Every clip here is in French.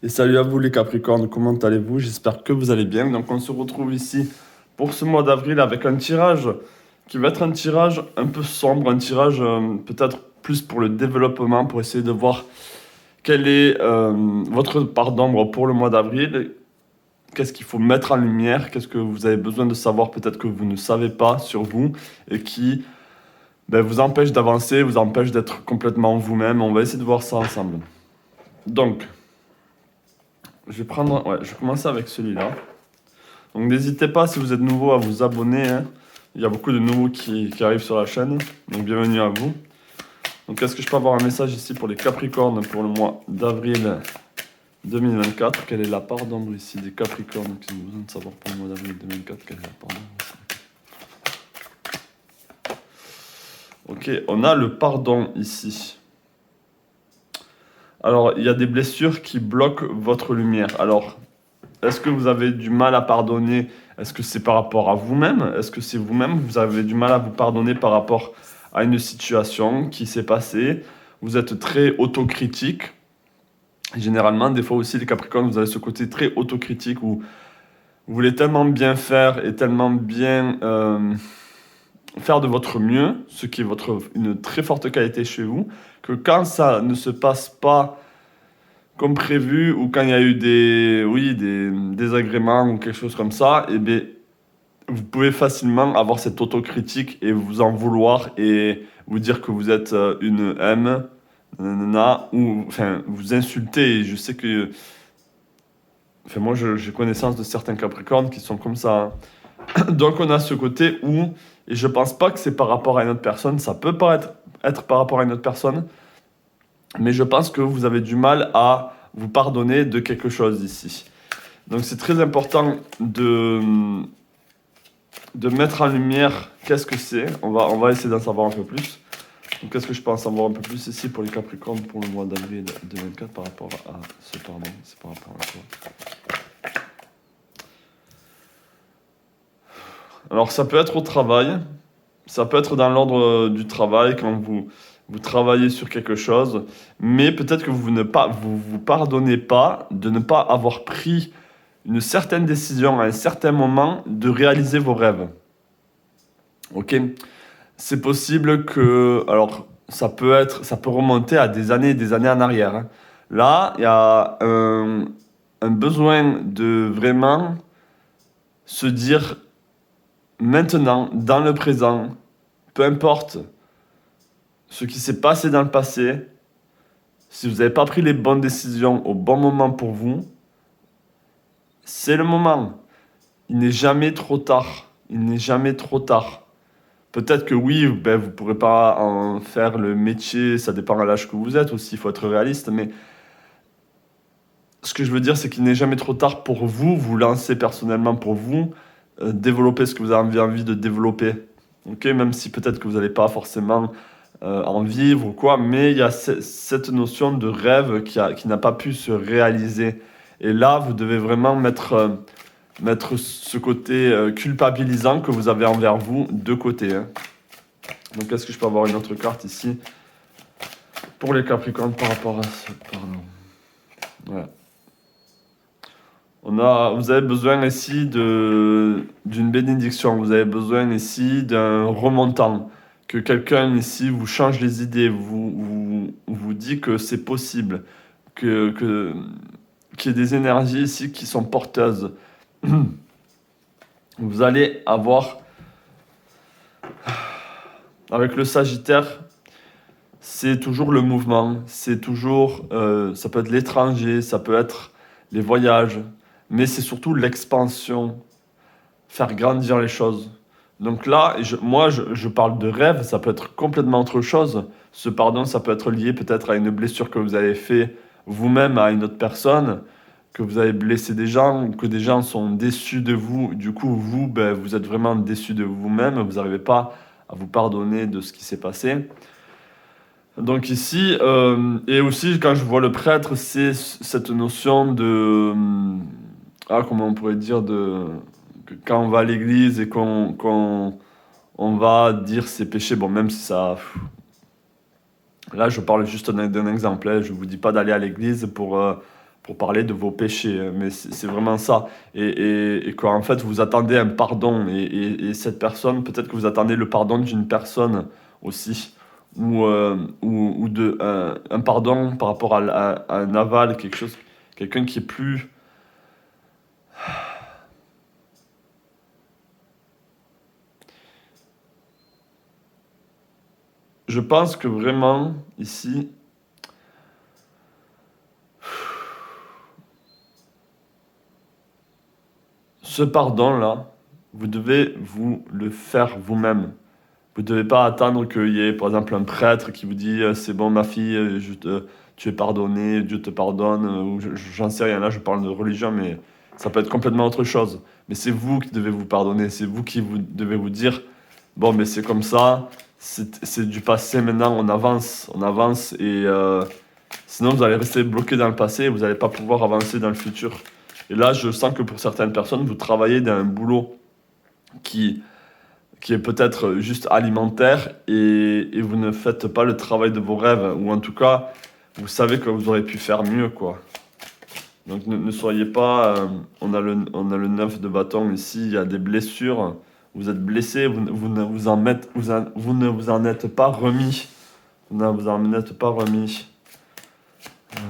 Et salut à vous les Capricornes, comment allez-vous? J'espère que vous allez bien. Donc on se retrouve ici pour ce mois d'avril avec un tirage qui va être un tirage un peu sombre, un tirage peut-être plus pour le développement, pour essayer de voir quelle est votre part d'ombre pour le mois d'avril. Qu'est-ce qu'il faut mettre en lumière? Qu'est-ce que vous avez besoin de savoir peut-être que vous ne savez pas sur vous et qui vous empêche d'avancer, vous empêche d'être complètement vous-même. On va essayer de voir ça ensemble. Donc, je vais commencer avec celui-là. Donc n'hésitez pas si vous êtes nouveau à vous abonner, hein. Il y a beaucoup de nouveaux qui arrivent sur la chaîne. Donc bienvenue à vous. Donc est-ce que je peux avoir un message ici pour les Capricornes pour le mois d'avril 2024? Quelle est la part d'ombre ici des Capricornes qui ont besoin de savoir pour le mois d'avril 2024 quelle est la part d'ombre? Ok, on a le pardon ici. Alors, il y a des blessures qui bloquent votre lumière. Alors, est-ce que vous avez du mal à pardonner? Est-ce que c'est par rapport à vous-même? Est-ce que c'est vous-même? Vous avez du mal à vous pardonner par rapport à une situation qui s'est passée? Vous êtes très autocritique. Généralement, des fois aussi, les Capricornes, vous avez ce côté très autocritique où vous voulez tellement bien faire et tellement bien faire de votre mieux, ce qui est une très forte qualité chez vous, que quand ça ne se passe pas comme prévu ou quand il y a eu des désagréments ou quelque chose comme ça, eh bien, vous pouvez facilement avoir cette autocritique et vous en vouloir et vous dire que vous êtes une M, nanana, ou enfin vous insulter. Et je sais que, enfin moi j'ai connaissance de certains Capricornes qui sont comme ça, hein. Donc on a ce côté où, et je pense pas que c'est par rapport à une autre personne, ça peut pas être par rapport à une autre personne, mais je pense que vous avez du mal à vous pardonner de quelque chose ici. Donc c'est très important de mettre en lumière qu'est-ce que c'est. On va essayer d'en savoir un peu plus. Donc qu'est-ce que je peux en savoir un peu plus ici pour les Capricornes pour le mois d'avril 2024 par rapport à ce pardon? C'est par rapport à quoi? Alors ça peut être au travail, ça peut être dans l'ordre du travail quand vous travaillez sur quelque chose, mais peut-être que vous pardonnez pas de ne pas avoir pris une certaine décision à un certain moment de réaliser vos rêves. Ok? C'est possible que, alors ça peut remonter à des années en arrière, hein. Là, il y a un besoin de vraiment se dire maintenant, dans le présent, peu importe ce qui s'est passé dans le passé, si vous n'avez pas pris les bonnes décisions au bon moment pour vous, c'est le moment. Il n'est jamais trop tard. Il n'est jamais trop tard. Peut-être que oui, vous ne pourrez pas en faire le métier, ça dépend à l'âge que vous êtes aussi, il faut être réaliste, mais ce que je veux dire, c'est qu'il n'est jamais trop tard pour vous, vous lancer personnellement pour vous, développer ce que vous avez envie de développer. Ok, même si peut-être que vous n'allez pas forcément en vivre ou quoi, mais il y a cette notion de rêve qui n'a pas pu se réaliser. Et là, vous devez vraiment mettre ce côté culpabilisant que vous avez envers vous de côté, hein. Donc, est-ce que je peux avoir une autre carte ici pour les Capricornes par rapport à ce pardon? Voilà. Vous avez besoin ici d'une bénédiction, vous avez besoin ici d'un remontant, que quelqu'un ici vous change les idées, vous dit que c'est possible, que, qu'il y ait des énergies ici qui sont porteuses. Vous allez avoir, avec le Sagittaire, c'est toujours le mouvement, c'est toujours, ça peut être l'étranger, ça peut être les voyages, mais c'est surtout l'expansion, faire grandir les choses. Donc là, je parle de rêve, ça peut être complètement autre chose. Ce pardon, ça peut être lié peut-être à une blessure que vous avez fait vous-même à une autre personne, que vous avez blessé des gens, ou que des gens sont déçus de vous. Du coup, vous, vous êtes vraiment déçu de vous-même, vous n'arrivez pas à vous pardonner de ce qui s'est passé. Donc ici, et aussi quand je vois le prêtre, c'est cette notion de, comment on pourrait dire, que quand on va à l'église et on va dire ses péchés, bon, même si ça, là je parle juste d'un exemple, hein, je vous dis pas d'aller à l'église pour parler de vos péchés, mais c'est vraiment ça. Et qu'en fait, vous attendez un pardon, et cette personne, peut-être que vous attendez le pardon d'une personne aussi, ou un pardon par rapport à un aval, quelque chose, quelqu'un qui est plus... Je pense que vraiment, ici, ce pardon-là, vous devez vous le faire vous-même. Vous ne devez pas attendre qu'il y ait, par exemple, un prêtre qui vous dit c'est bon, ma fille, tu es pardonné, Dieu te pardonne, ou j'en sais rien, là je parle de religion, mais ça peut être complètement autre chose. Mais c'est vous qui devez vous pardonner, c'est vous qui devez vous dire bon, mais c'est comme ça, c'est du passé maintenant, on avance, et sinon vous allez rester bloqué dans le passé et vous n'allez pas pouvoir avancer dans le futur. Et là, je sens que pour certaines personnes, vous travaillez dans un boulot qui qui est peut-être juste alimentaire, et vous ne faites pas le travail de vos rêves, ou en tout cas, vous savez que vous auriez pu faire mieux, quoi. Donc ne soyez pas... on a le 9 de bâton ici, il y a des blessures, vous êtes blessé, vous ne vous en êtes pas remis. Vous ne vous en êtes pas remis.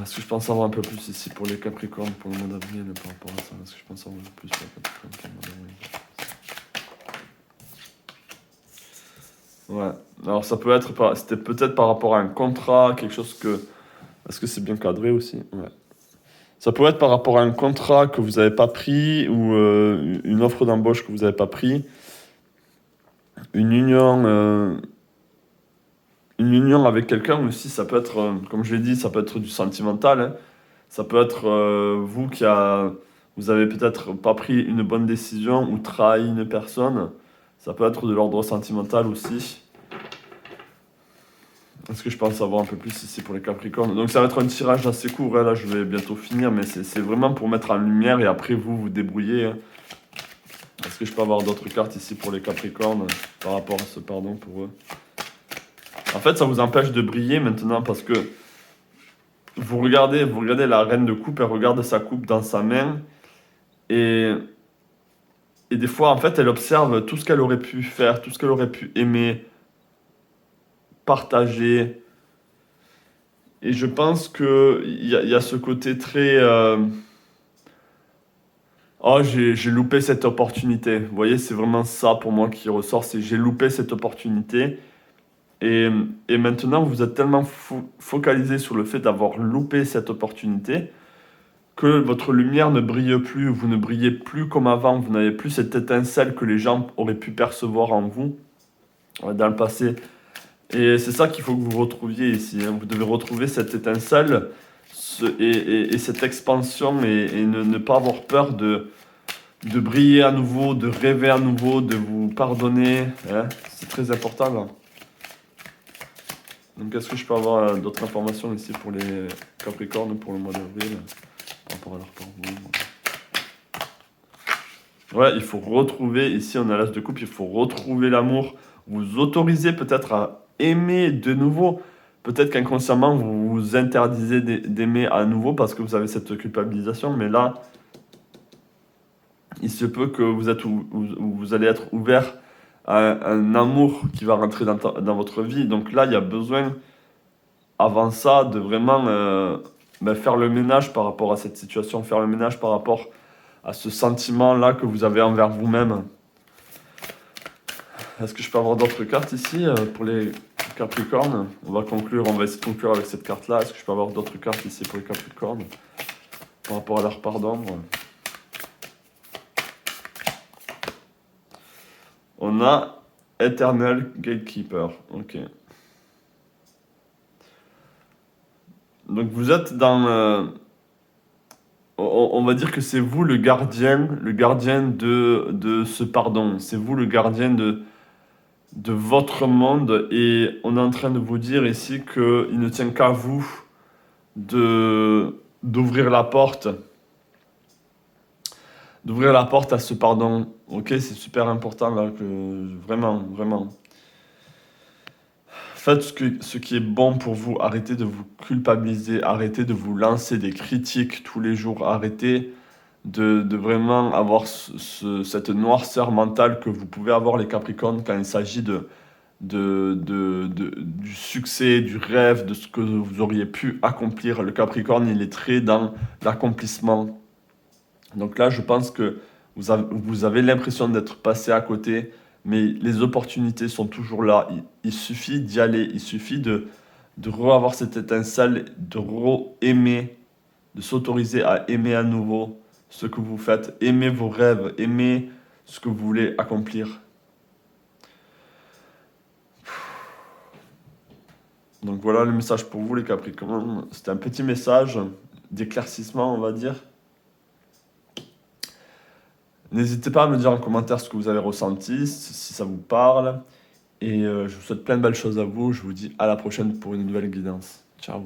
Est-ce que je pense savoir un peu plus ici pour les Capricornes, pour le mois d'avril, par rapport à ça? Est-ce que je pense savoir un peu plus pour les Capricornes, pour le mois d'avril? Ouais. Alors ça peut être c'était peut-être par rapport à un contrat, quelque chose que... Est-ce que c'est bien cadré aussi? Ouais. Ça peut être par rapport à un contrat que vous n'avez pas pris, ou une offre d'embauche que vous n'avez pas pris, une union, euh, une union avec quelqu'un aussi. Ça peut être, comme je l'ai dit, ça peut être du sentimental, hein. Ça peut être vous avez peut-être pas pris une bonne décision ou trahi une personne. Ça peut être de l'ordre sentimental aussi. Est-ce que je pense savoir un peu plus ici pour les Capricornes? Donc ça va être un tirage assez court, hein. Là je vais bientôt finir, mais c'est vraiment pour mettre en lumière, et après vous débrouillez, hein. Est-ce que je peux avoir d'autres cartes ici pour les Capricornes par rapport à ce pardon pour eux? En fait, ça vous empêche de briller maintenant, parce que vous regardez la reine de coupe, elle regarde sa coupe dans sa main, et, et des fois, en fait, elle observe tout ce qu'elle aurait pu faire, tout ce qu'elle aurait pu aimer, partager. Et je pense qu'il y a ce côté très... oh, j'ai loupé cette opportunité. Vous voyez, c'est vraiment ça pour moi qui ressort, c'est j'ai loupé cette opportunité. Et, et maintenant, vous êtes tellement focalisé sur le fait d'avoir loupé cette opportunité que votre lumière ne brille plus, vous ne brillez plus comme avant, vous n'avez plus cette étincelle que les gens auraient pu percevoir en vous dans le passé. Et c'est ça qu'il faut que vous retrouviez ici, hein. Vous devez retrouver cette étincelle, et cette expansion, et ne pas avoir peur de briller à nouveau, de rêver à nouveau, de vous pardonner, hein. C'est très important là. Donc est-ce que je peux avoir d'autres informations ici pour les Capricornes pour le mois d'avril par rapport à leur pardon? Ouais, il faut retrouver, ici on a l'as de coupe, il faut retrouver l'amour. Vous autorisez peut-être à aimer de nouveau. Peut-être qu'inconsciemment vous vous interdisez d'aimer à nouveau parce que vous avez cette culpabilisation, mais là, il se peut que vous allez être ouvert à un amour qui va rentrer dans votre vie. Donc là, il y a besoin, avant ça, de vraiment faire le ménage par rapport à cette situation, faire le ménage par rapport à ce sentiment-là que vous avez envers vous-même. Est-ce que je peux avoir d'autres cartes ici pour les Capricornes? On va essayer de conclure avec cette carte-là. Est-ce que je peux avoir d'autres cartes ici pour les Capricornes par rapport à leur pardon? On a Eternal Gatekeeper. Ok. Donc vous êtes dans... on va dire que c'est vous le gardien de ce pardon. C'est vous le gardien de votre monde, et on est en train de vous dire ici qu'il ne tient qu'à vous d'ouvrir la porte à ce pardon. Ok, c'est super important là, que vraiment Faites ce qui est bon pour vous. Arrêtez de vous culpabiliser. Arrêtez de vous lancer des critiques tous les jours. Arrêtez de vraiment avoir cette noirceur mentale que vous pouvez avoir les Capricornes quand il s'agit du succès, du rêve, de ce que vous auriez pu accomplir. Le Capricorne, il est très dans l'accomplissement. Donc là, je pense que vous avez l'impression d'être passé à côté, mais les opportunités sont toujours là. Il suffit d'y aller, il suffit de re-avoir cette étincelle, de re-aimer, de s'autoriser à aimer à nouveau ce que vous faites, aimer vos rêves, aimer ce que vous voulez accomplir. Donc voilà le message pour vous les Capricornes. C'était un petit message d'éclaircissement, on va dire. N'hésitez pas à me dire en commentaire ce que vous avez ressenti, si ça vous parle. Et je vous souhaite plein de belles choses à vous. Je vous dis à la prochaine pour une nouvelle guidance. Ciao.